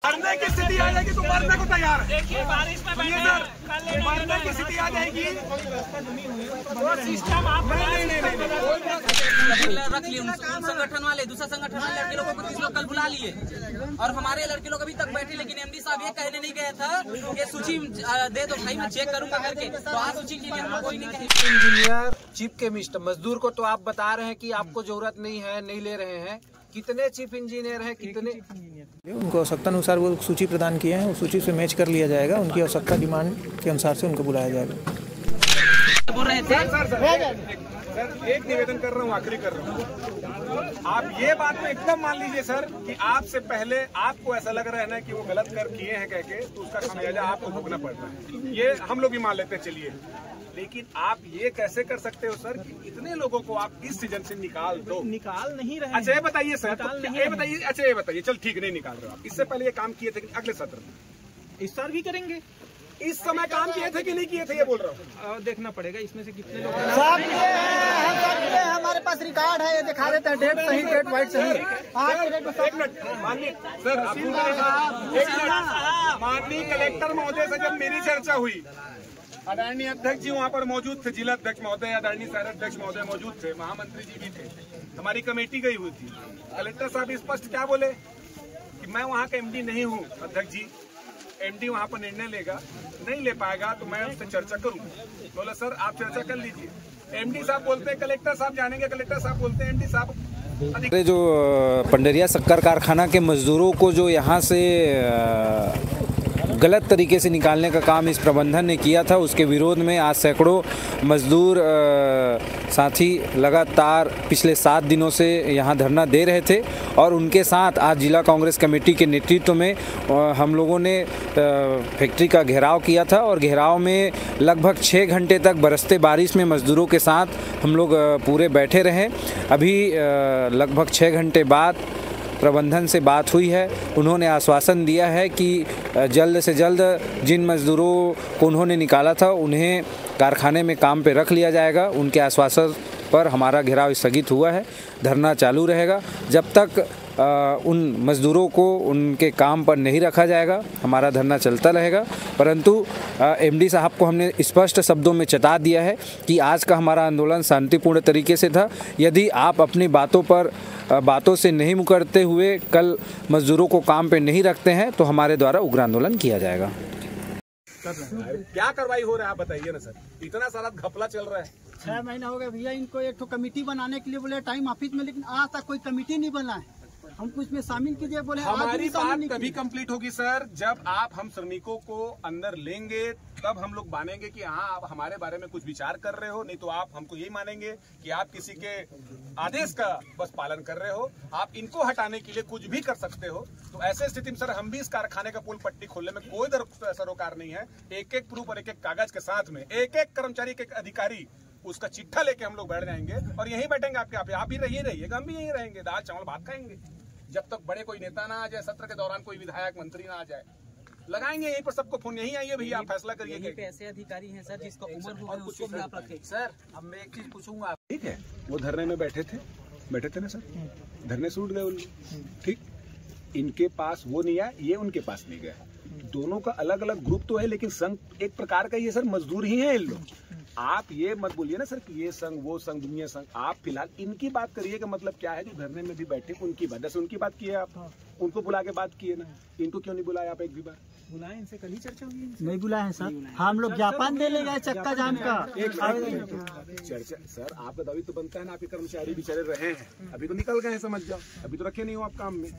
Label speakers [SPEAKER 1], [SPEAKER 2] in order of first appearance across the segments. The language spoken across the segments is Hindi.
[SPEAKER 1] मरने की स्थिति आ जाएगी तो मरने को तैयार है।
[SPEAKER 2] देखिए बारिश में
[SPEAKER 1] मरने की स्थिति आ जाएगी
[SPEAKER 2] वो सिस्टम आप
[SPEAKER 3] रख लिए संगठन वाले, दूसरा संगठन वाले लड़के लोगों को 30 लोग कल बुला लिए और हमारे लड़के लोग अभी तक बैठे। लेकिन एमडी साहब ये कहने नहीं गया था कि सूची दे दो भाई, मैं चेक करूंगा करके, तो आज सूची कीजिए, हम कोई नहीं कहेंगे।
[SPEAKER 4] इंजीनियर, चीफ केमिस्ट, मजदूर को तो आप बता रहे हैं कि आपको जरूरत नहीं है, नहीं ले रहे हैं। कितने चीफ इंजीनियर हैं, कितने
[SPEAKER 5] उनको आवश्यकता अनुसार वो सूची प्रदान किए हैं, उस सूची से मैच कर लिया जाएगा, उनकी आवश्यकता डिमांड के अनुसार से उनको बुलाया जाएगा।
[SPEAKER 3] बोल रहे थे
[SPEAKER 1] सर, एक निवेदन कर रहा हूँ, आखिरी कर रहा हूँ। आप ये बात में एकदम मान लीजिए सर कि आपसे पहले आपको ऐसा लग रहा है ना कि वो गलत कर किए हैं कह के, तो उसका खामियाजा आपको भुगतना पड़ रहा है। ये हम लोग भी मान लेते हैं, चलिए। लेकिन आप ये कैसे कर सकते हो सर कि इतने लोगों को आप इस सीजन से निकाल दो?
[SPEAKER 4] निकाल नहीं रहे।
[SPEAKER 1] अच्छा ये बताइए सर, ये बताइए, अच्छा ये बताइए, चल ठीक, नहीं निकाल रहे हो आप। इससे पहले ये काम किए थे कि अगले सत्र में?
[SPEAKER 4] इस साल भी करेंगे।
[SPEAKER 1] इस समय काम किए थे कि नहीं किए थे, ये बोल रहा हूँ।
[SPEAKER 4] देखना पड़ेगा इसमें से कितने लोग।
[SPEAKER 5] हमारे पास रिकॉर्ड है, ये दिखा देते हैं, डेट सही, डेट वाइट सही।
[SPEAKER 1] एक मिनट माननीय सर, माननीय कलेक्टर महोदय से जब मेरी चर्चा हुई, आदरणीय अध्यक्ष जी वहाँ पर मौजूद थे, जिला अध्यक्ष महोदय, आदरणीय शहर अध्यक्ष महोदय मौजूद थे, महामंत्री जी भी थे, हमारी कमेटी गई हुई थी। कलेक्टर साहब स्पष्ट क्या बोले कि मैं वहाँ का एमडी नहीं हूँ अध्यक्ष जी, एमडी वहाँ पर निर्णय लेगा, नहीं ले पाएगा तो मैं उससे चर्चा करूँगा। बोला सर आप चर्चा कर लीजिए। एमडी साहब बोलते हैं कलेक्टर साहब जानेंगे, कलेक्टर साहब बोलते हैं एमडी साहब।
[SPEAKER 6] जो पंडरिया शक्कर कारखाना के मजदूरों को जो यहाँ से गलत तरीके से निकालने का काम इस प्रबंधन ने किया था, उसके विरोध में आज सैकड़ों मजदूर साथी लगातार पिछले 7 दिनों से यहाँ धरना दे रहे थे। और उनके साथ आज जिला कांग्रेस कमेटी के नेतृत्व में हम लोगों ने फैक्ट्री का घेराव किया था और घेराव में लगभग 6 घंटे तक बरसते बारिश में मजदूरों के साथ हम लोग पूरे बैठे रहे। अभी लगभग 6 घंटे बाद प्रबंधन से बात हुई है, उन्होंने आश्वासन दिया है कि जल्द से जल्द जिन मजदूरों को उन्होंने निकाला था उन्हें कारखाने में काम पे रख लिया जाएगा। उनके आश्वासन पर हमारा घेराव स्थगित हुआ है, धरना चालू रहेगा जब तक उन मज़दूरों को उनके काम पर नहीं रखा जाएगा, हमारा धरना चलता रहेगा। परंतु एमडी साहब को हमने स्पष्ट शब्दों में चेता दिया है कि आज का हमारा आंदोलन शांतिपूर्ण तरीके से था। यदि आप अपनी बातों से नहीं मुकरते हुए कल मज़दूरों को काम पे नहीं रखते हैं तो हमारे द्वारा उग्र आंदोलन किया जाएगा।
[SPEAKER 1] क्या कार्रवाई हो रहा है आप बताइए ना सर, इतना सारा घपला चल रहा है।
[SPEAKER 7] 6 महीना हो गया भैया, इनको एक तो कमेटी बनाने के लिए बोले टाइम ऑफिस में, लेकिन आज तक कोई कमेटी नहीं बना है। हमको इसमें शामिल कीजिए, बोले
[SPEAKER 1] हमारी बात तभी कंप्लीट होगी सर जब आप हम श्रमिकों को अंदर लेंगे, तब हम लोग मानेंगे कि हाँ आप हमारे बारे में कुछ विचार कर रहे हो। नहीं तो आप हमको यही मानेंगे कि आप किसी के आदेश का बस पालन कर रहे हो, आप इनको हटाने के लिए कुछ भी कर सकते हो। तो ऐसे स्थिति में सर हम भी इस कारखाने का पुल पट्टी खोलने में कोई सरोकार नहीं है। एक एक प्रूफ और एक एक कागज के साथ में एक एक कर्मचारी, एक एक अधिकारी उसका चिट्ठा लेके हम लोग बैठ जाएंगे और यहीं बैठेंगे। आपके आप भी रहिए रहिएगा, हम भी यहीं रहेंगे, दाल चावल भात खाएंगे जब तक बड़े कोई नेता ना आ जाए, सत्र के दौरान कोई विधायक मंत्री ना आ जाए। लगाएंगे यहीं पर सबको फोन, यहीं आइए भैया, आप फैसला करिए।
[SPEAKER 3] ऐसे अधिकारी हैं सर जिसको उम्र हो गई उसको भी आप रखें।
[SPEAKER 4] सर अब मैं एक चीज पूछूंगा,
[SPEAKER 1] ठीक है वो धरने में बैठे थे ना सर, धरने से उठ गए उन, ठीक, इनके पास वो नहीं आया, ये उनके पास नहीं गया। दोनों का अलग अलग ग्रुप तो है लेकिन संघ एक प्रकार का ये सर मजदूर ही है इन लोग। आप ये मत बोलिए ना सर कि ये संघ वो संघ दुनिया संघ, आप फिलहाल इनकी बात करिए कि मतलब क्या है जो धरने में भी बैठे उनकी बात, जैसे उनकी बात की है आप, उनको बुला के बात किए ना, इनको क्यों नहीं बुलाया आप? एक भी बार
[SPEAKER 7] बुलाए, इनसे कल ही चर्चा हुई, नहीं बुलाए हैं सर। हम लोग ज्ञापन दे ले गए चक्का जाम का
[SPEAKER 1] चर्चा। सर आपका दावी तो बनता है ना, आपके कर्मचारी बेचारे रहे हैं, अभी तो निकल गए हैं समझ जाओ, अभी तो रखे नहीं हो आप काम में,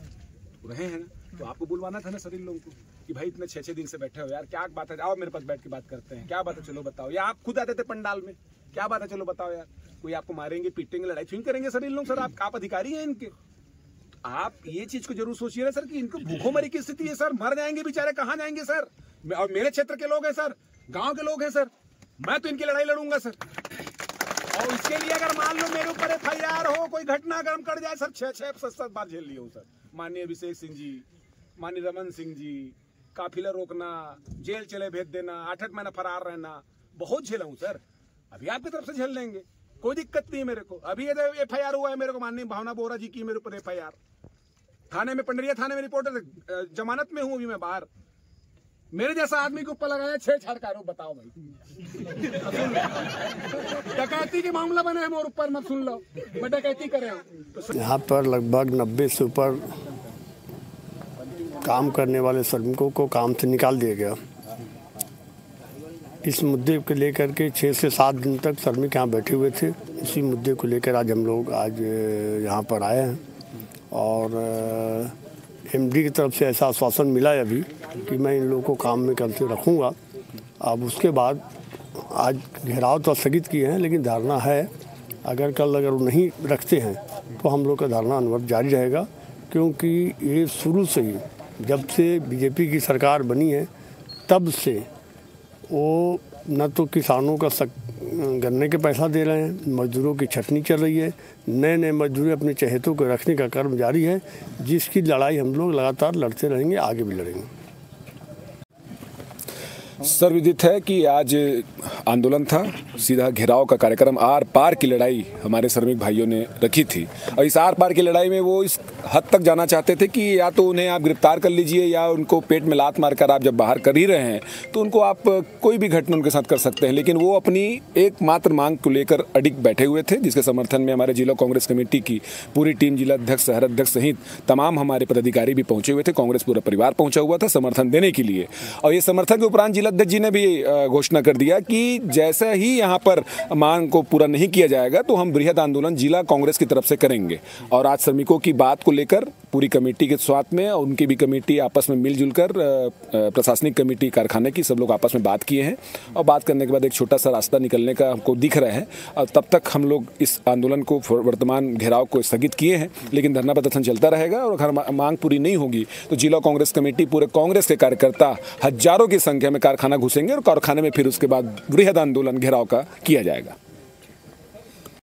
[SPEAKER 1] रहे हैं ना, तो आपको बुलवाना था ना सर इन लोगों को कि भाई इतने 6-6 दिन से बैठे हो यार, क्या बात है, आओ मेरे पास बैठ के बात करते हैं, क्या बात है चलो बताओ। या आप खुद आते थे पंडाल में, क्या बात है चलो बताओ यार। कोई आपको मारेंगे पीटेंगे लड़ाई छुई करेंगे सर इन लोग, सर आप अधिकारी हैं इनके। आप ये चीज को जरूर सोचिए ना सर कि इनको भूखोमरी की स्थिति है सर, मर जाएंगे बेचारे, कहाँ जाएंगे सर। और मेरे क्षेत्र के लोग हैं सर, गाँव के लोग हैं सर, मैं तो इनकी लड़ाई लड़ूंगा सर। और इसके लिए अगर मान लो मेरे ऊपर FIR हो, कोई घटना अगर हम कर जाए सर, 6-7 बार झेल लिया हूँ सर। माननीय अभिषेक सिंह जी, माननीय रमन सिंह जी, काफिला रोकना, जेल चले भेज देना, 8-8 महीना फरार रहना, बहुत झेला हूँ सर। अभी आपकी तरफ से झेल लेंगे, कोई दिक्कत नहीं है मेरे को। अभी FIR हुआ है मेरे को, माननीय भावना बोरा जी की मेरे ऊपर FIR, थाने में, पंडरिया थाने में रिपोर्टर जमानत में हूं अभी मैं बाहर। मेरे जैसा आदमी के ऊपर लगाया छेड़छाड़ का आरोप, बताओ भाई। डकैती के मामला बने हैं और ऊपर मत सुन लो, मैं डकैती करे हूं।
[SPEAKER 8] यहाँ पर लगभग 90 से ऊपर काम करने वाले श्रमिकों को काम से निकाल दिया गया। इस मुद्दे को लेकर के 6 से 7 दिन तक श्रमिक यहाँ बैठे हुए थे। इसी मुद्दे को लेकर आज हम लोग यहाँ पर आए हैं और एमडी की तरफ से ऐसा आश्वासन मिला है अभी कि मैं इन लोगों को काम में कल से रखूँगा। अब उसके बाद आज घेराव तो स्थगित किए हैं, लेकिन धरना है। अगर वो नहीं रखते हैं तो हम लोग का धरना अनवरत जारी रहेगा, क्योंकि ये शुरू से ही जब से बीजेपी की सरकार बनी है तब से वो न तो किसानों का गन्ने के पैसा दे रहे हैं, मजदूरों की छटनी चल रही है, नए मजदूर अपने चहेतों को रखने का कर्म जारी है, जिसकी लड़ाई हम लोग लगातार लड़ते रहेंगे, आगे भी लड़ेंगे।
[SPEAKER 1] सर्वविदित है कि आज आंदोलन था, सीधा घेराव का कार्यक्रम, आर पार की लड़ाई हमारे श्रमिक भाइयों ने रखी थी। और इस आर पार की लड़ाई में वो इस हद तक जाना चाहते थे कि या तो उन्हें आप गिरफ्तार कर लीजिए या उनको पेट में लात मारकर आप जब बाहर कर ही रहे हैं तो उनको आप कोई भी घटना उनके साथ कर सकते हैं। लेकिन वो अपनी एकमात्र मांग को लेकर अडिग बैठे हुए थे, जिसके समर्थन में हमारे जिला कांग्रेस कमेटी की पूरी टीम, जिला अध्यक्ष, शहर अध्यक्ष सहित तमाम हमारे पदाधिकारी भी पहुंचे हुए थे। कांग्रेस पूरा परिवार पहुंचा हुआ था समर्थन देने के लिए। और ये समर्थन के उपरांत जिला अध्यक्ष जी ने भी घोषणा कर दिया कि जैसे ही यहाँ पर मांग को पूरा नहीं किया जाएगा तो हम बृहद आंदोलन जिला कांग्रेस की तरफ से करेंगे। और आज श्रमिकों की बात को लेकर पूरी कमेटी के साथ में, और उनकी भी कमेटी आपस में मिलजुल कर, प्रशासनिक कमेटी कारखाने की, सब लोग आपस में बात किए हैं। और बात करने के बाद एक छोटा सा रास्ता निकलने का हमको दिख रहा है। और तब तक हम लोग इस आंदोलन को, वर्तमान घेराव को स्थगित किए हैं, लेकिन धरना प्रदर्शन चलता रहेगा। और अगर मांग पूरी नहीं होगी तो जिला कांग्रेस कमेटी, पूरे कांग्रेस के कार्यकर्ता हजारों की संख्या में कारखाना घुसेंगे और कारखाने में फिर उसके बाद बृहद आंदोलन घेराव का किया जाएगा।